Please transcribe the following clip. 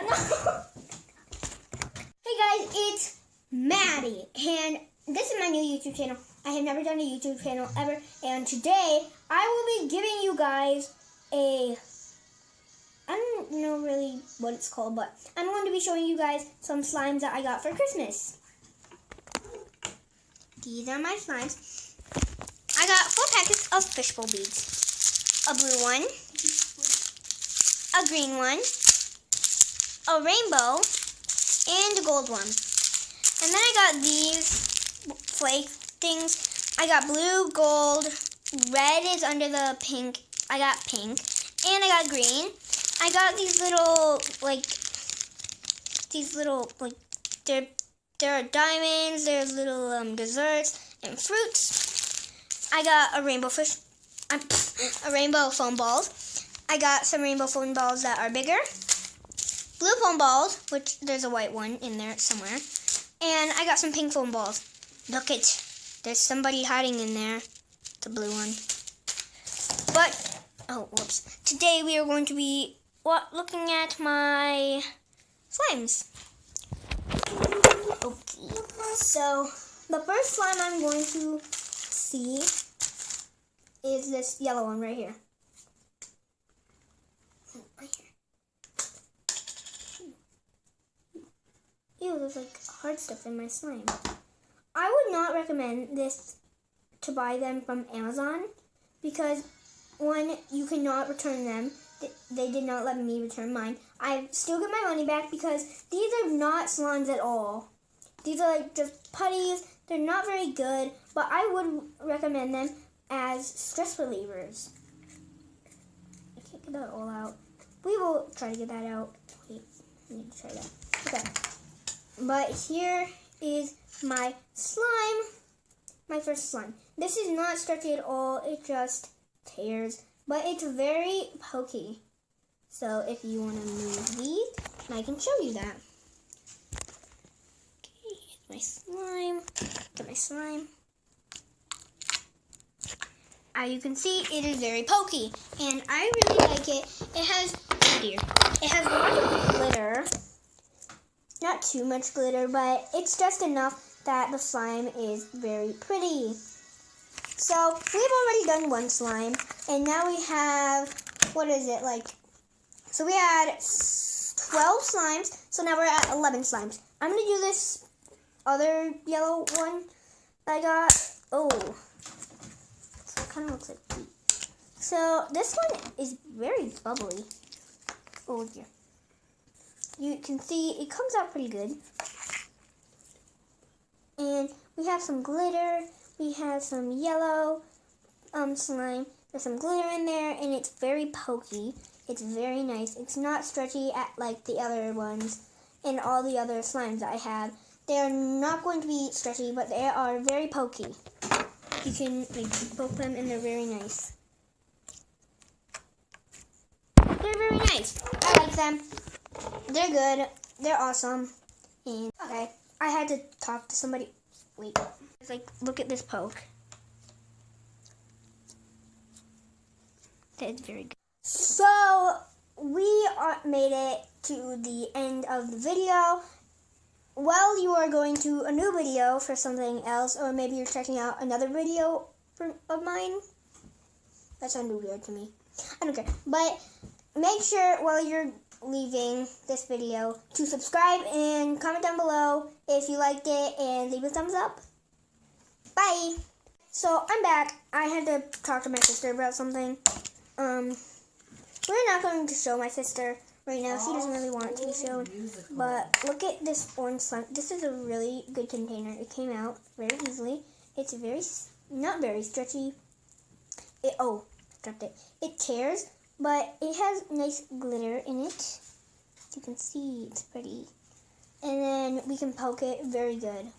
Hey guys, it's Maddie, and this is my new YouTube channel. I have never done a YouTube channel ever, and today I will be giving you guys I don't know really what it's called, but I'm going to be showing you guys some slimes that I got for Christmas. These are my slimes. I got 4 packets of fishbowl beads. A blue one, a green one, a rainbow, and a gold one. And then I got these flake things. I got blue, gold, red is under the pink. I got pink, and I got green. I got these little, there are diamonds, there's little desserts and fruits. I got a rainbow foam balls. I got some rainbow foam balls that are bigger. Blue foam balls, which there's a white one in there somewhere. And I got some pink foam balls. Look it, there's somebody hiding in there. The blue one. But, oh, whoops. Today we are going to be looking at my slimes. Okay, so the first slime I'm going to see is this yellow one right here. Ew, there's like hard stuff in my slime. I would not recommend this to buy them from Amazon because, one, you cannot return them. They did not let me return mine. I still get my money back because these are not slimes at all. These are like just putties. They're not very good, but I would recommend them as stress relievers. I can't get that all out. We will try to get that out. Wait, I need to try that. Okay. But here is my slime, my first slime. This is not stretchy at all, it just tears, but it's very pokey. So if you want to move these, I can show you that. Okay, here's my slime. Get my slime. As you can see, it is very pokey, and I really like it. It has lots of glitter. Not too much glitter, but it's just enough that the slime is very pretty. So we've already done one slime, and now we have, so we had 12 slimes, so now we're at 11 slimes. I'm going to do this other yellow one that I got. Oh, so it kind of looks like tea. So this one is very bubbly. Oh dear. You can see it comes out pretty good. And we have some glitter. We have some yellow slime. There's some glitter in there, and it's very pokey. It's very nice. It's not stretchy like the other ones and all the other slimes that I have. They're not going to be stretchy, but they are very pokey. You can poke them, and they're very nice. They're very nice. I like them. They're good. They're awesome. And okay, I had to talk to somebody. Wait, it's like, look at this poke. That's very good. So we made it to the end of the video. Well, you are going to a new video for something else, or maybe you're checking out another video of mine. That sounded weird to me. I don't care. But make sure while you're leaving this video to subscribe and comment down below if you liked it and leave a thumbs up. Bye! So I'm back. I had to talk to my sister about something. We're not going to show my sister right now. She doesn't really want it to be shown. But look at this orange slime. This is a really good container. It came out very easily. It's not very stretchy. Dropped it. It tears. But it has nice glitter in it. As you can see, it's pretty. And then we can poke it very good.